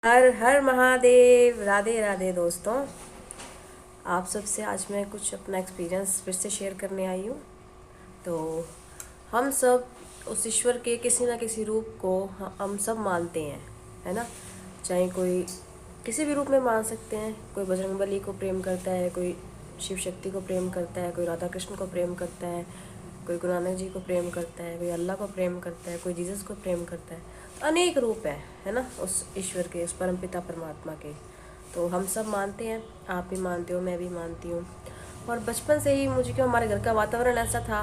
हर हर महादेव। राधे राधे दोस्तों, आप सबसे आज मैं कुछ अपना एक्सपीरियंस फिर से शेयर करने आई हूँ। तो हम सब उस ईश्वर के किसी ना किसी रूप को हम सब मानते हैं, है ना। चाहे कोई किसी भी रूप में मान सकते हैं। कोई बजरंगबली को प्रेम करता है, कोई शिव शक्ति को प्रेम करता है, कोई राधा कृष्ण को प्रेम करता है, कोई गुरु नानक जी को प्रेम करता है, कोई अल्लाह को प्रेम करता है, कोई जीसस को प्रेम करता है। तो अनेक रूप है ना, उस ईश्वर के, उस परमपिता परमात्मा के। तो हम सब मानते हैं, आप भी मानते हो, मैं भी मानती हूँ। और बचपन से ही मुझे, क्यों हमारे घर का वातावरण ऐसा था,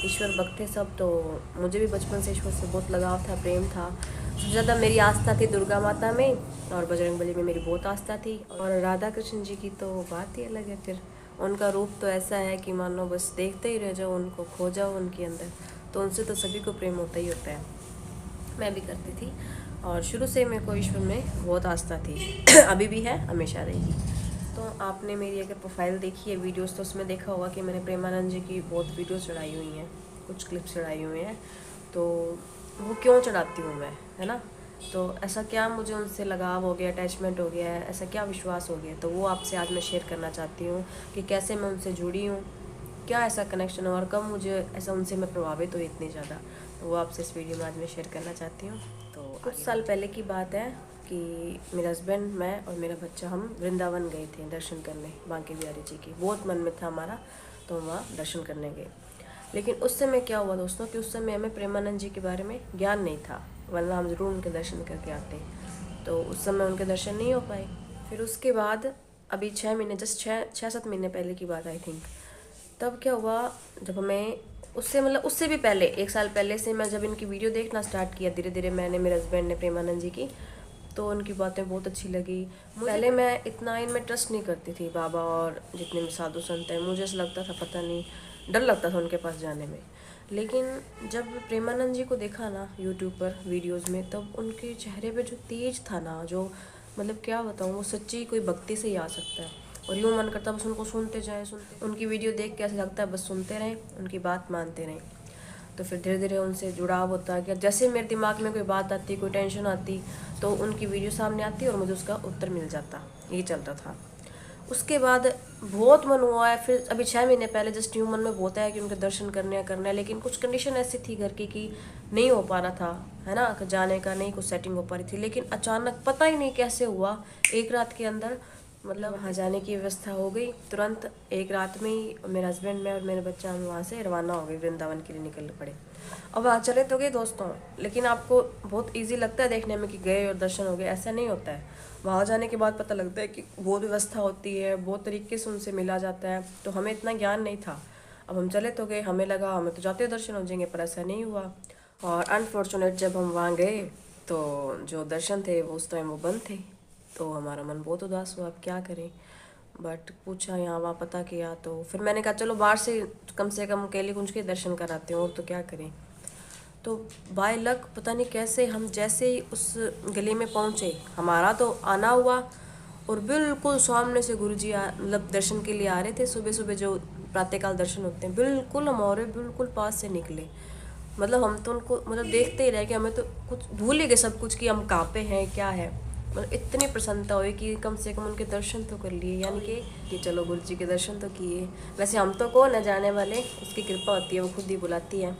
ईश्वर भक्त थे सब, तो मुझे भी बचपन से ईश्वर से बहुत लगाव था, प्रेम था। सबसे ज़्यादा मेरी आस्था थी दुर्गा माता में, और बजरंगबली में मेरी बहुत आस्था थी। और राधा कृष्ण जी की तो बात ही अलग है। फिर उनका रूप तो ऐसा है कि मान लो बस देखते ही रह जाओ, उनको खो जाओ उनके अंदर। तो उनसे तो सभी को प्रेम होता ही होता है। मैं भी करती थी, और शुरू से मेरे को ईश्वर में बहुत आस्था थी। अभी भी है, हमेशा रहेगी। तो आपने मेरी अगर प्रोफाइल देखी है वीडियोस, तो उसमें देखा होगा कि मैंने प्रेमानंद जी की बहुत वीडियोस चढ़ाई हुई हैं, कुछ क्लिप्स चढ़ाई हुई हैं। तो वो क्यों चढ़ाती हूँ मैं, है ना। तो ऐसा क्या मुझे उनसे लगाव हो गया, अटैचमेंट हो गया है, ऐसा क्या विश्वास हो गया, तो वो आपसे आज मैं शेयर करना चाहती हूँ कि कैसे मैं उनसे जुड़ी हूँ, क्या ऐसा कनेक्शन है, और कब मुझे ऐसा उनसे मैं प्रभावित हुई इतनी ज़्यादा। तो वो आपसे इस वीडियो में आज मैं शेयर करना चाहती हूँ। तो कुछ साल पहले की बात है कि मेरे हस्बैंड, मैं और मेरा बच्चा, हम वृंदावन गए थे दर्शन करने, बांके बिहारी जी की। बहुत मन में था हमारा, तो हम वहाँ दर्शन करने गए। लेकिन उस समय क्या हुआ दोस्तों, कि उस समय हमें प्रेमानंद जी के बारे में ज्ञान नहीं था, वरना हम ज़रूर उनके दर्शन करके आते। तो उस समय उनके दर्शन नहीं हो पाए। फिर उसके बाद अभी 6 महीने, जस्ट 6-7 महीने पहले की बात आई थिंक, तब क्या हुआ, जब हमें उससे मतलब उससे भी पहले 1 साल पहले से मैं जब इनकी वीडियो देखना स्टार्ट किया, धीरे धीरे मैंने, मेरे हस्बैंड ने, प्रेमानंद जी की, तो उनकी बातें बहुत अच्छी लगी। पहले मैं इतना इनमें ट्रस्ट नहीं करती थी, बाबा और जितने भी साधु संत हैं, मुझे ऐसा लगता था, पता नहीं, डर लगता था उनके पास जाने में। लेकिन जब प्रेमानंद जी को देखा ना यूट्यूब पर वीडियोज़ में, तब उनके चेहरे पे जो तेज था ना, जो मतलब क्या बताऊँ, वो सच्ची कोई भक्ति से ही आ सकता है। और यूँ मन करता बस उनको सुनते जाएं, सुनते, उनकी वीडियो देख के ऐसा लगता है बस सुनते रहें, उनकी बात मानते रहें। तो फिर धीरे धीरे उनसे जुड़ाव होता गया। जैसे मेरे दिमाग में कोई बात आती, कोई टेंशन आती, तो उनकी वीडियो सामने आती और मुझे उसका उत्तर मिल जाता। ये चलता था। उसके बाद बहुत मन हुआ है, फिर अभी 6 महीने पहले जस्ट यूँ मन में बहुत है कि उनके दर्शन करने हैं, लेकिन कुछ कंडीशन ऐसी थी घर की कि नहीं हो पा रहा था, है ना, जाने का नहीं कुछ सेटिंग हो पा रही थी। लेकिन अचानक पता ही नहीं कैसे हुआ, एक रात के अंदर मतलब वहाँ जाने की व्यवस्था हो गई। तुरंत एक रात में ही मेरे हस्बैंड, मैं और मेरे बच्चा, हम वहाँ से रवाना हो गए, वृंदावन के लिए निकल पड़े। अब वहाँ चले तो गए दोस्तों, लेकिन आपको बहुत इजी लगता है देखने में कि गए और दर्शन हो गए, ऐसा नहीं होता है। वहाँ जाने के बाद पता लगता है कि बहुत व्यवस्था होती है, बहुत तरीके से उनसे मिला जाता है। तो हमें इतना ज्ञान नहीं था। अब हम चले तो गए, हमें लगा हमें तो जाते दर्शन हो जाएंगे, पर ऐसा नहीं हुआ। और अनफॉर्चुनेट जब हम वहाँ गए, तो जो दर्शन थे वो उस टाइम वो बंद थे। तो हमारा मन बहुत उदास हुआ, अब क्या करें। बट पूछा यहाँ वहाँ पता किया, तो फिर मैंने कहा चलो बाहर से कम केली कुंज के दर्शन कराते हैं, और तो क्या करें। तो बाय लक पता नहीं कैसे हम जैसे ही उस गली में पहुँचे, हमारा तो आना हुआ, और बिल्कुल सामने से गुरुजी मतलब दर्शन के लिए आ रहे थे। सुबह सुबह जो प्रातःकाल दर्शन होते हैं, बिल्कुल हमारे बिल्कुल पास से निकले। मतलब हम तो उनको मतलब देखते ही रह गए, हमें तो कुछ भूल ही गए सब कुछ, कि हम कहाँ पे हैं, क्या है। मतलब इतनी प्रसन्नता हुई कि कम से कम उनके दर्शन तो कर लिए, यानी कि चलो गुरु जी के दर्शन तो किए। वैसे हम तो कौन है जाने वाले, उसकी कृपा होती है, वो खुद ही बुलाती है।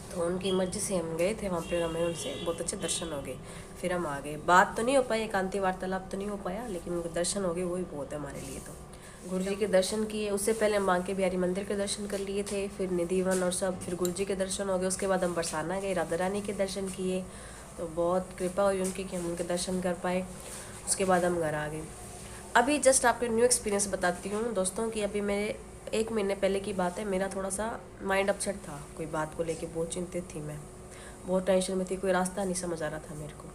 तो उनकी मर्जी से हम गए थे वहाँ पे, हमें उनसे बहुत अच्छे दर्शन हो गए। फिर हम आ गए, बात तो नहीं हो पाई, एकांती वार्तालाप तो नहीं हो पाया, लेकिन उनके दर्शन हो गए, वही बहुत है हमारे लिए। तो गुरु जी के दर्शन किए, उससे पहले हम बांके बिहारी मंदिर के दर्शन कर लिए थे, फिर निधिवन और सब, फिर गुरु जी के दर्शन हो गए। उसके बाद हम बरसाना गए, राधा रानी के दर्शन किए। तो बहुत कृपा हुई उनकी कि हम उनके दर्शन कर पाए। उसके बाद हम घर आ गए। अभी जस्ट आपको न्यू एक्सपीरियंस बताती हूँ दोस्तों, कि अभी मेरे 1 महीने पहले की बात है, मेरा थोड़ा सा माइंड अपसेट था, कोई बात को लेके बहुत चिंतित थी मैं, बहुत टेंशन में थी, कोई रास्ता नहीं समझ आ रहा था मेरे को।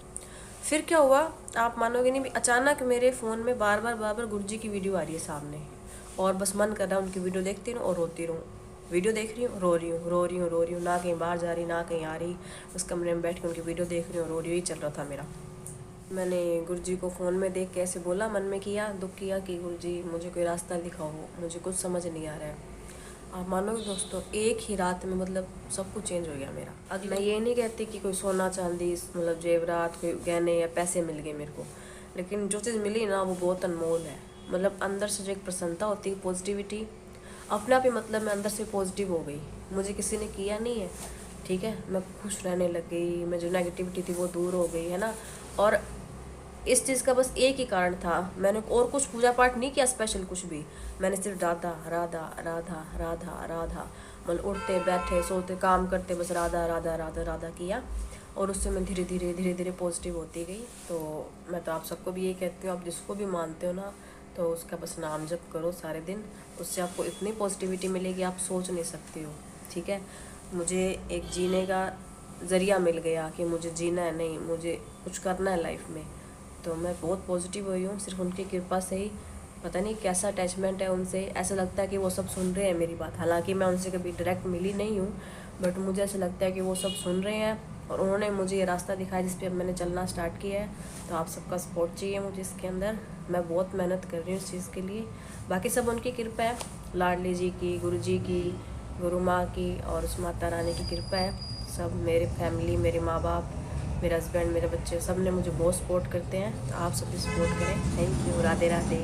फिर क्या हुआ, आप मानोगे नहीं, अचानक मेरे फ़ोन में बार बार गुरुजी की वीडियो आ रही है सामने, और बस मन कर रहा है उनकी वीडियो देखती रहूँ और रोती रहूँ। वीडियो देख रही हूँ, रो रही हूँ, रो रही हूँ, रो रही हूँ, ना कहीं बाहर जा रही, ना कहीं आ रही, बस कमरे में बैठ के उनकी वीडियो देख रही हूँ, रो रही हूँ, यही चल रहा था मेरा। मैंने गुरुजी को फ़ोन में देख के ऐसे बोला, मन में किया, दुख किया कि गुरुजी मुझे कोई रास्ता दिखाओ, मुझे कुछ समझ नहीं आ रहा है। आप मानोगे दोस्तों, एक ही रात में मतलब सब कुछ चेंज हो गया मेरा। अब मैं ये नहीं कहती कि कोई सोना चांदी मतलब जेवरात कोई गहने या पैसे मिल गए मेरे को, लेकिन जो चीज़ मिली ना वो बहुत अनमोल है। मतलब अंदर से जो एक प्रसन्नता होती है, पॉजिटिविटी, अपने आप ही मतलब मैं अंदर से पॉजिटिव हो गई। मुझे किसी ने किया नहीं है, ठीक है, मैं खुश रहने लग गई, मैं जो नेगेटिविटी थी वो दूर हो गई है ना। और इस चीज़ का बस एक ही कारण था, मैंने और कुछ पूजा पाठ नहीं किया स्पेशल कुछ भी। मैंने सिर्फ राधा राधा राधा राधा राधा, मतलब उठते बैठे सोते काम करते बस राधा राधा राधा राधा किया। और उससे मैं धीरे धीरे धीरे धीरे पॉजिटिव होती गई। तो मैं तो आप सबको भी ये कहती हूँ, आप जिसको भी मानते हो ना, तो उसका बस नाम जप करो सारे दिन। उससे आपको इतनी पॉजिटिविटी मिलेगी आप सोच नहीं सकती हो, ठीक है। मुझे एक जीने का ज़रिया मिल गया कि मुझे जीना है, नहीं मुझे कुछ करना है लाइफ में। तो मैं बहुत पॉजिटिव हुई हूँ सिर्फ उनकी कृपा से ही। पता नहीं कैसा अटैचमेंट है उनसे, ऐसा लगता है कि वो सब सुन रहे हैं मेरी बात। हालांकि मैं उनसे कभी डायरेक्ट मिली नहीं हूँ, बट मुझे ऐसा लगता है कि वो सब सुन रहे हैं और उन्होंने मुझे ये रास्ता दिखाया जिस पे अब मैंने चलना स्टार्ट किया है। तो आप सबका सपोर्ट चाहिए मुझे इसके अंदर। मैं बहुत मेहनत कर रही हूँ इस चीज़ के लिए। बाकी सब उनकी कृपा है, लाडली जी की, गुरु जी की, गुरु माँ की और उस माता रानी की कृपा है। सब मेरे फैमिली, मेरे माँ बाप, मेरे हस्बैंड, मेरे बच्चे, सब ने मुझे बहुत सपोर्ट करते हैं। तो आप सब भी सपोर्ट करें। Thank you. राधे राधे।